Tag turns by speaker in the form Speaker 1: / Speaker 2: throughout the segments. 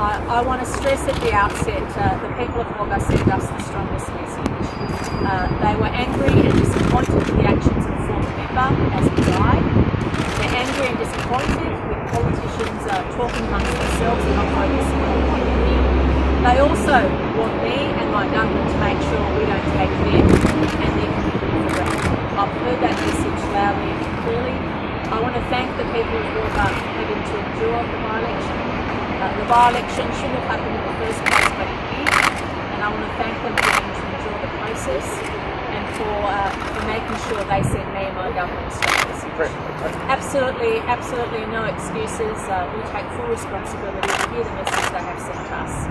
Speaker 1: I want to stress at the outset, the people of Wagga sent us the strongest message. They were angry and disappointed with the actions of a former member, as was I. They're angry and disappointed with politicians talking amongst themselves and not focusing on the community. They also want me and my government to make sure we don't take them and their community for granted. I've heard that message loudly and clearly. I want to thank the people of Wagga for having to endure the by-election. The by-election shouldn't have happened in the first place, but it did. And I want to thank them for having to endure the process and for making sure they sent me and my government a strong message. Absolutely no excuses. We take full responsibility. We hear the message they have sent us.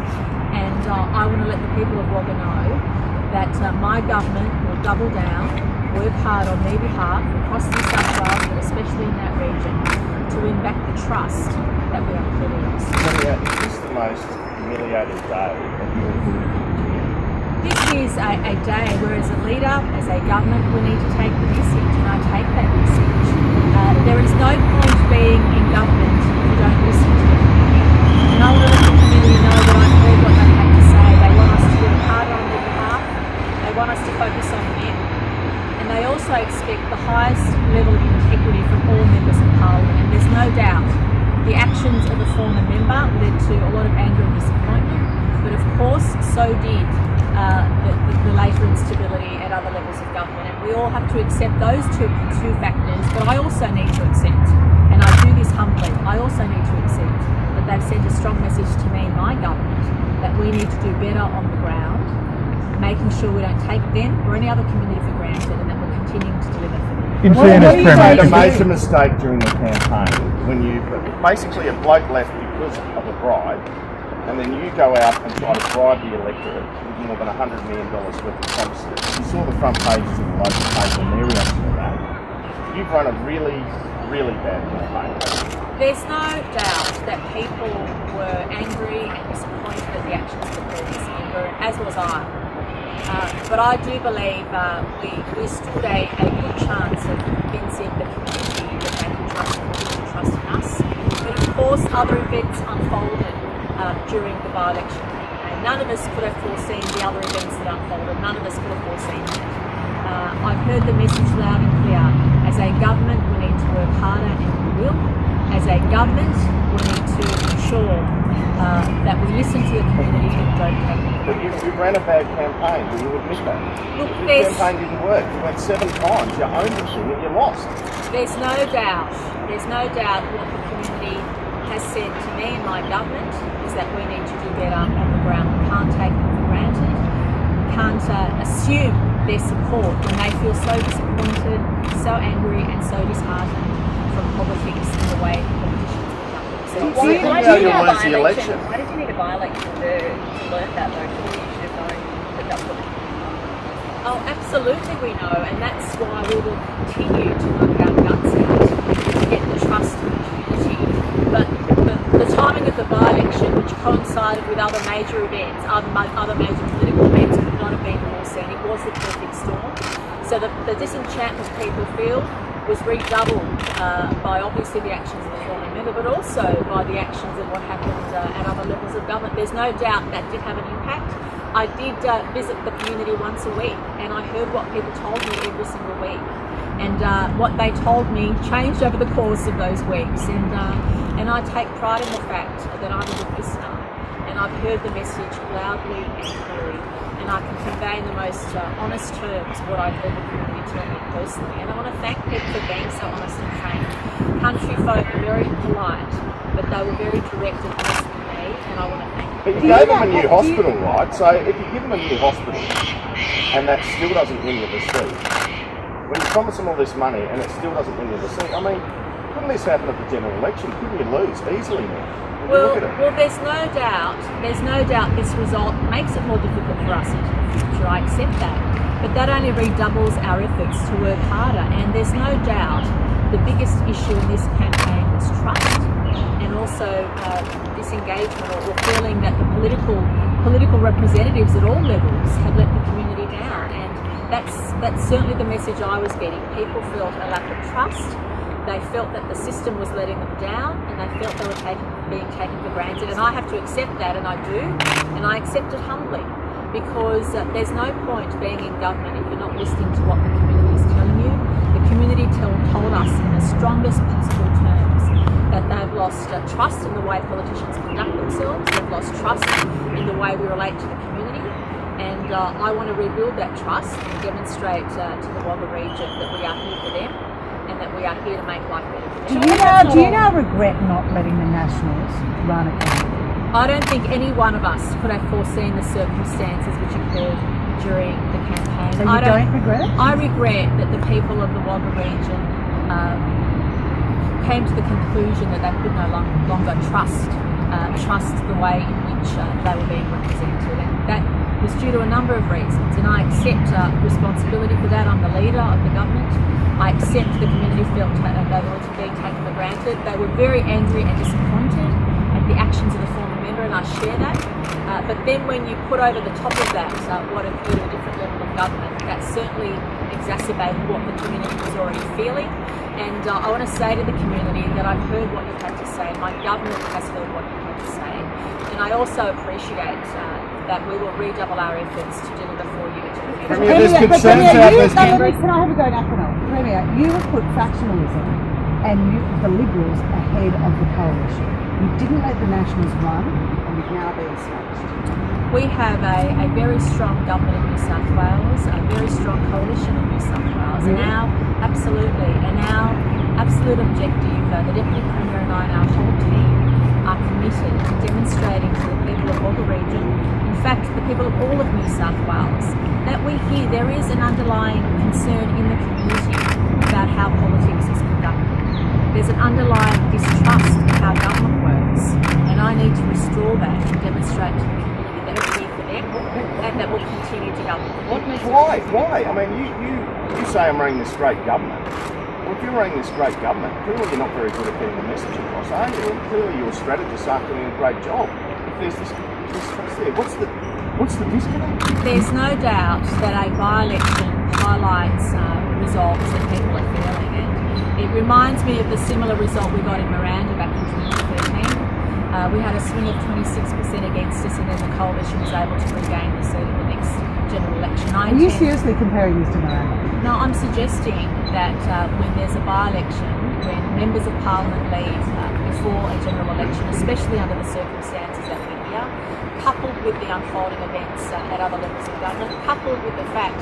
Speaker 1: And I want to let the people of Wagga know that my government will double down, work hard on their behalf across New South Wales, but especially in that region, to win back the trust that we have clearly lost.
Speaker 2: Sonia, is this the most humiliating day of your career?
Speaker 1: This is a day where as a leader, as a government, we need to take the message, and I take that message. There is no point being in government if you don't listen to the community. And I want to let the community know that I've heard what they have to say. They want us to work harder on their behalf. They want us to focus on them. And they also expect the highest level of integrity from all members of Parliament. And there's no doubt the actions of the former member led to a lot of anger and disappointment. But of course, so did the later instability at other levels of government. And we all have to accept those two factors. But I also need to accept, and I do this humbly, I also need to accept that they've sent a strong message to me and my government that we need to do better on the ground, making sure we don't take them or any other community for granted, and that we're continuing to deliver for them.
Speaker 3: In fairness,
Speaker 2: You made a
Speaker 3: Premier,
Speaker 2: major mistake during the campaign when you basically a bloke left because of a bribe, and then you go out and try to bribe the electorate with more than $100 million worth of promises. You saw the front pages of the local paper and their reaction to that. You've run a really, really bad campaign.
Speaker 1: There's no doubt that people were angry and disappointed at the actions of the previous member, as was I. But I do believe we stood a good chance of convincing the community that they could trust in us. But of course, other events unfolded during the by-election campaign. None of us could have foreseen the other events that unfolded. None of us could have foreseen that. I've heard the message loud and clear. As a government, we need to work harder, and we will. As a government, we need to ensure that we listen to the community and don't take it.
Speaker 2: But you ran a bad campaign, will you admit that?
Speaker 1: Look,
Speaker 2: Your campaign didn't work. You went 7 times, you owned the thing and you lost.
Speaker 1: There's no doubt what the community has said to me and my government is that we need to do better on the ground. We can't take them for granted. We can't assume their support when they feel so disappointed, so angry and so disheartened from politics and the way politicians conduct themselves.
Speaker 2: Why did you lose the election?
Speaker 4: Why did you need a by-election to learn that though? Surely you should have known that that's what the
Speaker 1: Oh, absolutely we know, and that's why we will continue to work our guts out to get the trust of the community. But the timing of the by-election, which coincided with other major events, other major political events, could not have been foreseen. It was the perfect storm. So the disenchantment people feel was redoubled by obviously the actions of the former member, but also by the actions of what happened at other levels of government. There's no doubt that did have an impact. I did visit the community once a week, and I heard what people told me every single week. And what they told me changed over the course of those weeks. And I take pride in the fact that I'm a good listener, and I've heard the message loudly and clearly. And I can convey in the most honest terms what I heard the community tell me personally. And I want to thank people for being so honest and frank. Country folk are very polite, but they were very direct and honest with me, and I want to thank them.
Speaker 2: But you gave them a new hospital, right? So if you give them a new hospital and that still doesn't win you the seat, when you promise them all this money and it still doesn't win you the seat, I mean, couldn't this happen at the general election? Couldn't you lose easily now?
Speaker 1: Well, there's no doubt this result makes it more difficult for us into the future. I accept that. But that only redoubles our efforts to work harder. And there's no doubt the biggest issue in this campaign was trust, and also disengagement or feeling that the political representatives at all levels had let the community down. And that's certainly the message I was getting. People felt a lack of trust. They felt that the system was letting them down, and they felt they were being taken for granted. And I have to accept that, and I do, and I accept it humbly, because there's no point being in government if you're not listening to what the community is telling you. The community told us in the strongest possible terms that they've lost trust in the way politicians conduct themselves. They've lost trust in the way we relate to the community. And I want to rebuild that trust and demonstrate to the Wagga region that we are here for them and that we are here to make life better for them.
Speaker 3: Do you now regret not letting the Nationals run again?
Speaker 1: I don't think any one of us could have foreseen the circumstances which occurred during the campaign.
Speaker 3: So you don't regret it?
Speaker 1: I regret that the people of the Wagga region came to the conclusion that they could no longer trust the way in which they were being represented, and that was due to a number of reasons. And I accept responsibility for that. I'm the leader of the government. I accept the community felt they were being taken for granted. They were very angry and disappointed at the actions of the former member, and I share that. But then when you put over the top of that what occurred at a different level of government, that certainly exacerbated what the community was already feeling. And I want to say to the community that I've heard what you've had to say. My government has heard what you've had to say. And I also appreciate that we will redouble our efforts to deliver for you into the future.
Speaker 2: Premier, there's concerns out there.
Speaker 3: Can I have a go at Athena? Premier, you have put factionalism and the Liberals ahead of the coalition. You didn't let the Nationals run, and you've now been snatched.
Speaker 1: We have a very strong government in New South Wales, a very strong coalition in New South Wales, and our absolute objective, the Deputy Premier and I and our whole team are committed to demonstrating to the people of Wagga region, in fact the people of all of New South Wales, that we hear there is an underlying concern in the community about how politics is conducted. There's an underlying distrust in how government works, and I need to restore that and demonstrate to the community that it's here for them and that we'll continue to govern.
Speaker 2: Why? I mean, you say I'm running this great government. Well, if you're running this great government, clearly you're not very good at getting the message across, are you? And clearly your strategists aren't doing a great job. If there's this trust there, what's the disconnect?
Speaker 1: There's no doubt that a by-election highlights results that people are feeling, and it reminds me of the similar result we got in Miranda back in 2013. We had a swing of 26% against us, and then the coalition was able to regain the seat in the next general election.
Speaker 3: Are you seriously comparing this to Miranda?
Speaker 1: No, I'm suggesting that when there's a by-election, when members of parliament leave before a general election, especially under the circumstances that we're here, coupled with the unfolding events at other levels of government, coupled with the fact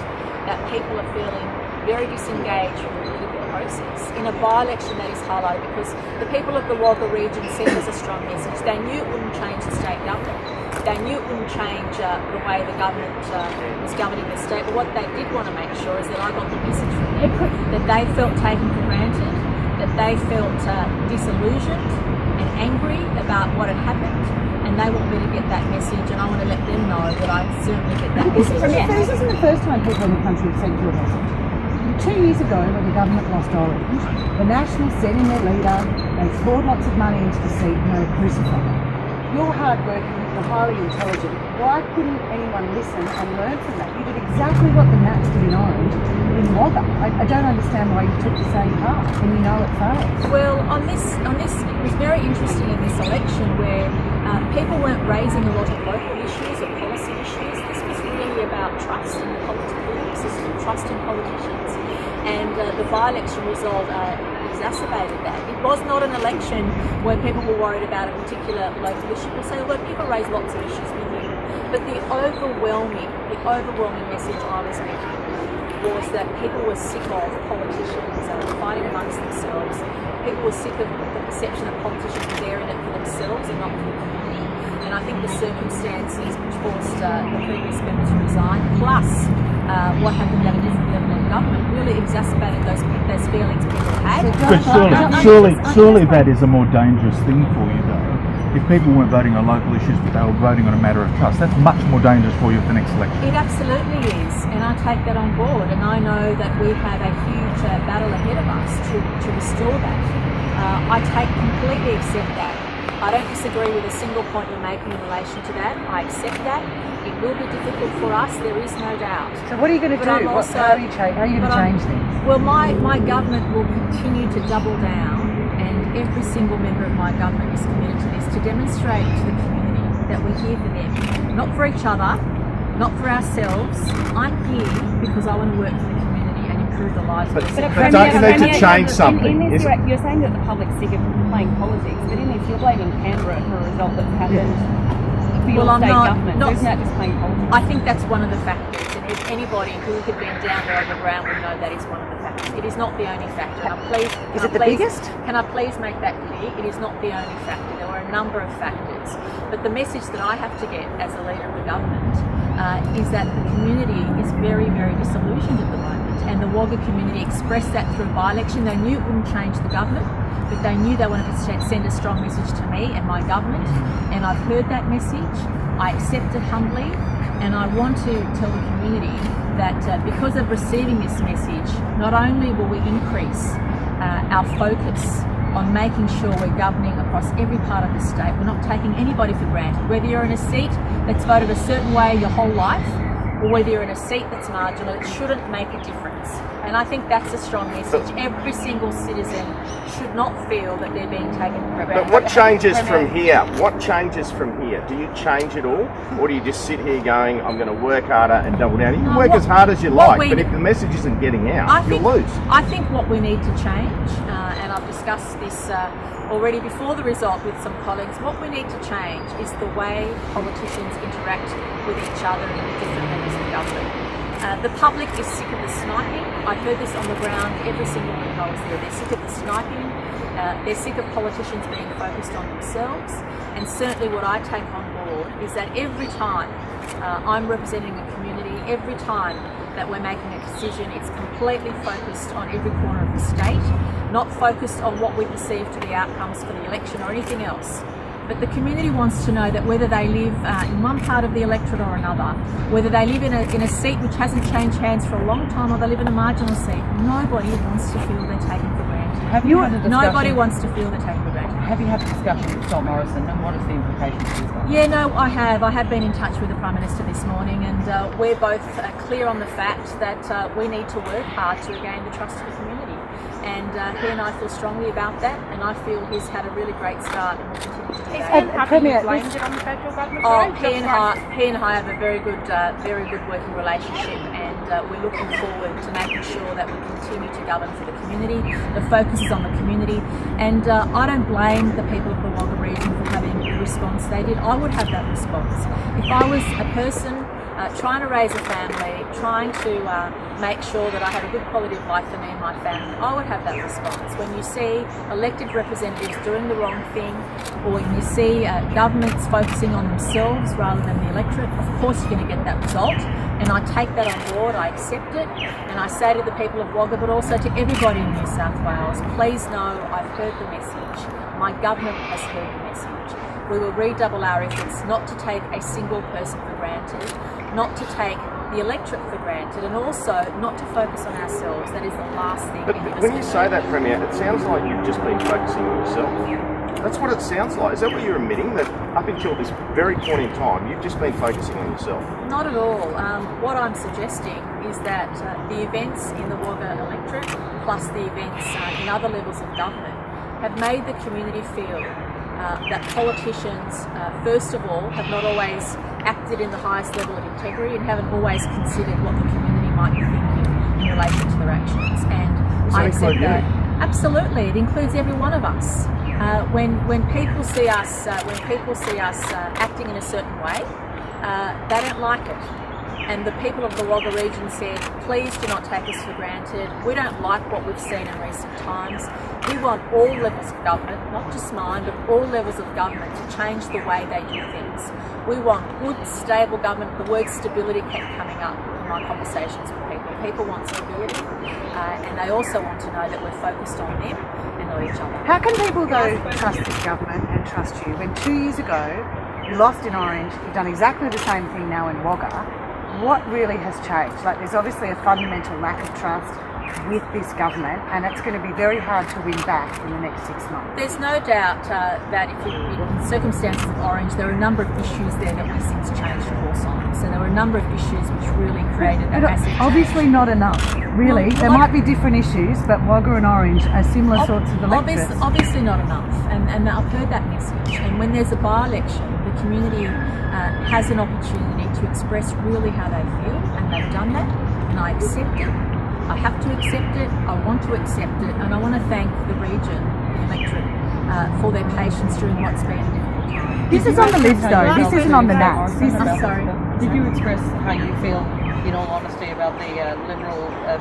Speaker 1: that people are feeling very disengaged from the political process, in a by-election that is highlighted because the people of the Wagga region sent us a strong message. They knew it wouldn't change the state government. They knew it wouldn't change the way the government was governing the state, but what they did want to make sure is that I got the message from them that they felt taken for granted, that they felt disillusioned and angry about what had happened, and they want me to get that message, and I want to let them know that I certainly get that message.
Speaker 3: This isn't the first time people in the country have sent you a message. 2 years ago, when the government lost Orange, the Nationals sent in their leader, they poured lots of money into the seat and they were crucified. You're hardworking, you're highly intelligent. Why couldn't anyone listen and learn from that? You did exactly what the Nats did in Orange in Wagga. I don't understand why you took the same path when you know it fails.
Speaker 1: Well, on this, it was very interesting in this election where people weren't raising a lot of local issues or policy issues. This was really about trust in the political system, trust in politicians. And the by-election result exacerbated that. It was not an election where people were worried about a particular local issue. We'll say, look, people raise lots of issues with you. But the overwhelming message I was making was that people were sick of politicians fighting amongst themselves. People were sick of the perception that politicians were there in it for themselves and not for the community. And I think the circumstances which forced the previous member to resign, plus what happened at a different level of government, really exacerbated those feelings people had.
Speaker 5: But surely that is a more dangerous thing for you, though. If people weren't voting on local issues, but they were voting on a matter of trust, that's much more dangerous for you at the next election.
Speaker 1: It absolutely is, and I take that on board, and I know that we have a huge battle ahead of us to restore that. I completely accept that. I don't disagree with a single point you're making in relation to that. I accept that. It will be difficult for us, there is no doubt.
Speaker 3: So what are you going to
Speaker 1: But
Speaker 3: do?
Speaker 1: I'm also-
Speaker 3: How are you going
Speaker 1: but
Speaker 3: to
Speaker 1: I'm-
Speaker 3: change things?
Speaker 1: Well, my government will continue to double down, and every single member of my government is committed to this, to demonstrate to the community that we're here for them, not for each other, not for ourselves. I'm here because I want to work for the community and improve the lives of the
Speaker 2: But
Speaker 1: citizens.
Speaker 2: don't you need to change something?
Speaker 4: In this,
Speaker 2: Is it-
Speaker 4: you're saying that the public's sick of playing politics, but in this, you're blaming Canberra for a result that's happened for your
Speaker 1: Well, I'm
Speaker 4: state
Speaker 1: not-
Speaker 4: government.
Speaker 1: not-
Speaker 4: So isn't that just playing politics?
Speaker 1: I think that's one of the factors, and if anybody who had been down there on the ground would know that is one of the factors. It is not the only factor. And
Speaker 3: Is it the biggest?
Speaker 1: Can I please make that clear? It is not the only factor. There were a number of factors. But the message that I have to get as a leader of the government is that the community is very, very disillusioned at the moment. And the Wagga community expressed that through a by-election. They knew it wouldn't change the government, but they knew they wanted to send a strong message to me and my government. And I've heard that message. I accept it humbly. And I want to tell the community that because of receiving this message, not only will we increase our focus on making sure we're governing across every part of the state, we're not taking anybody for granted, whether you're in a seat that's voted a certain way your whole life, or whether you're in a seat that's marginal, it shouldn't make a difference. And I think that's a strong message. Every single citizen should not feel that they're being taken for granted.
Speaker 2: But what changes from here? What changes from here? Do you change it all? Or do you just sit here going, I'm going to work harder and double down? You can
Speaker 1: No,
Speaker 2: work
Speaker 1: what-
Speaker 2: as hard as you
Speaker 1: what
Speaker 2: like,
Speaker 1: we-
Speaker 2: but if the message isn't getting out,
Speaker 1: I
Speaker 2: you'll
Speaker 1: think,
Speaker 2: lose.
Speaker 1: I think what we need to change, and I've discussed this already before the result with some colleagues, what we need to change is the way politicians interact with each other and with different members of government. The public is sick of the sniping. I heard this on the ground every single week I was there. They're sick of the sniping. They're sick of politicians being focused on themselves. And certainly what I take on board is that every time I'm representing a community, every time that we're making a decision, it's completely focused on every corner of the state, not focused on what we perceive to be outcomes for the election or anything else. But the community wants to know that whether they live in one part of the electorate or another, whether they live in a seat which hasn't changed hands for a long time or they live in a marginal seat, nobody wants to feel they're taken for granted.
Speaker 3: Have you had a discussion?
Speaker 1: Nobody wants to feel they're taken for granted.
Speaker 3: Have you had a discussion with Scott Morrison, and what is the implications of this?
Speaker 1: Yeah, no, I have. I have been in touch with the Prime Minister this morning, and we're both clear on the fact that we need to work hard to regain the trust of the community. And he and I feel strongly about that, and I feel he's had a really great start and will continue to do that.
Speaker 3: Premier,
Speaker 4: blamed it on the federal government?
Speaker 1: Oh, he and I have a very good working relationship, and we're looking forward to making sure that we continue to govern for the community. The focus is on the community, and I don't blame the people of the Wagga region for having the response they did. I would have that response. If I was a person trying to raise a family, trying to make sure that I had a good quality of life for me and my family, I would have that response. When you see elected representatives doing the wrong thing, or when you see governments focusing on themselves rather than the electorate, of course you're going to get that result. And I take that on board, I accept it, and I say to the people of Wagga, but also to everybody in New South Wales, please know I've heard the message. My government has heard the message. We will redouble our efforts not to take a single person for granted, not to take the electorate for granted, and also not to focus on ourselves. That is the last thing.
Speaker 2: But
Speaker 1: any of us
Speaker 2: when you
Speaker 1: can
Speaker 2: say
Speaker 1: do.
Speaker 2: that, Premier, it sounds like you've just been focusing on yourself. That's what it sounds like. Is that what you're admitting? That up until this very point in time, you've just been focusing on yourself?
Speaker 1: Not at all. What I'm suggesting is that the events in the Wagga electorate, plus the events in other levels of government, have made the community feel that politicians, first of all, have not always acted in the highest level of integrity and haven't always considered what the community might be thinking in relation to their actions. And
Speaker 2: Does that
Speaker 1: I accept
Speaker 2: include you?
Speaker 1: that. Absolutely, it includes every one of us. When people see us, acting in a certain way, they don't like it. And the people of the Wagga region said, please do not take us for granted. We don't like what we've seen in recent times. We want all levels of government, not just mine, but all levels of government to change the way they do things. We want good, stable government. The word stability kept coming up in my conversations with people. People want stability, and they also want to know that we're focused on them and not each other.
Speaker 3: How can people though trust this government and trust you when 2 years ago you lost in Orange, you've done exactly the same thing now in Wagga? What really has changed? Like, there's obviously a fundamental lack of trust. with this government, and it's going to be very hard to win back in the next 6 months.
Speaker 1: There's no doubt that if you, in circumstances of Orange, there are a number of issues there that we since changed course on. So there were a number of issues which really created a massive change.
Speaker 3: Obviously not enough, really. There might be different issues, but Wagga and Orange are similar sorts of electorates.
Speaker 1: Obviously not enough, and I've heard that message. And when there's a by-election, the community has an opportunity to express really how they feel, and they've done that, and I accept it. I have to accept it, I want to accept it, and I want to thank the region, the electorate, for their patience during what's been a difficult time.
Speaker 3: This is on the list though, this isn't on the NATS.
Speaker 1: I'm sorry.
Speaker 6: Did you express how you feel, in all honesty, about the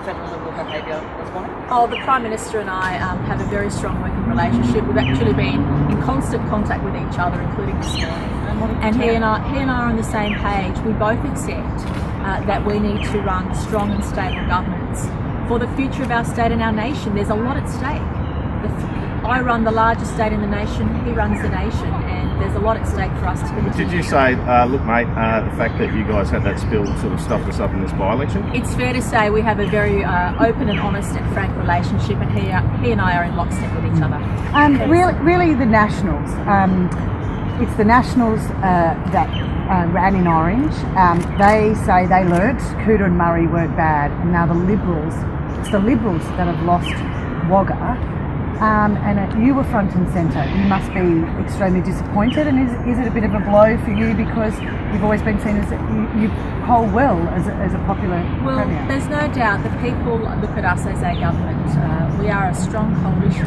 Speaker 6: federal Liberal behaviour this morning?
Speaker 1: Oh, the Prime Minister and I have a very strong working relationship. We've actually been in constant contact with each other, including this morning. And he and I are on the same page. We both accept that we need to run strong and stable governments for the future of our state and our nation. There's a lot at stake. I run the largest state in the nation, he runs the nation, and there's a lot at stake for us to continue.
Speaker 2: Did you say, look mate, the fact that you guys had that spill sort of stuffed us up in this by-election?
Speaker 1: It's fair to say we have a very open and honest and frank relationship, and he and I are in lockstep with each other.
Speaker 3: Really the Nationals. It's the Nationals that ran in Orange. They say they learnt Cooter and Murray weren't bad, and now it's the Liberals that have lost Wagga. And you were front and centre. You must be extremely disappointed. And is it a bit of a blow for you because you've always been seen as you poll well as a popular premier?
Speaker 1: There's no doubt that people look at us as a government. We are a strong coalition.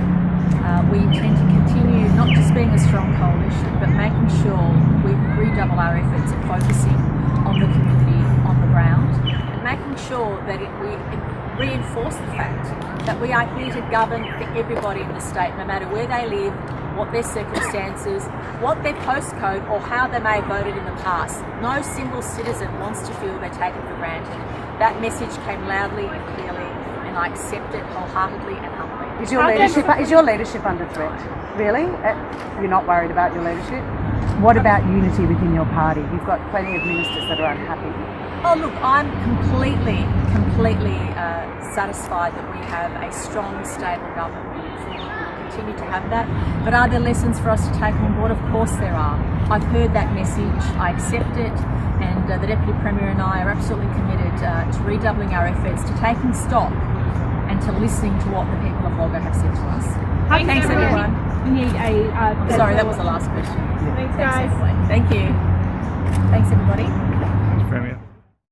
Speaker 1: We intend to continue not just being a strong coalition, but making sure we redouble our efforts at focusing on the community on the ground, and making sure that we reinforce the fact that we are here to govern for everybody in the state, no matter where they live, what their circumstances, what their postcode, or how they may have voted in the past. No single citizen wants to feel they're taken for granted. That message came loudly and clearly, and I accept it wholeheartedly and humbly.
Speaker 3: Is your leadership under threat? Really? You're not worried about your leadership? What about unity within your party? You've got plenty of ministers that are unhappy.
Speaker 1: Oh look, I'm completely satisfied that we have a strong, stable government moving forward. We'll continue to have that. But are there lessons for us to take on board? Of course there are. I've heard that message, I accept it, and the Deputy Premier and I are absolutely committed to redoubling our efforts, to taking stock and to listening to what the people of Wagga have said to us. Thanks everyone.
Speaker 4: We need a...
Speaker 1: Sorry, that was the last question.
Speaker 4: Thanks guys.
Speaker 1: Thank you. Thanks everybody.
Speaker 5: Thanks, Premier.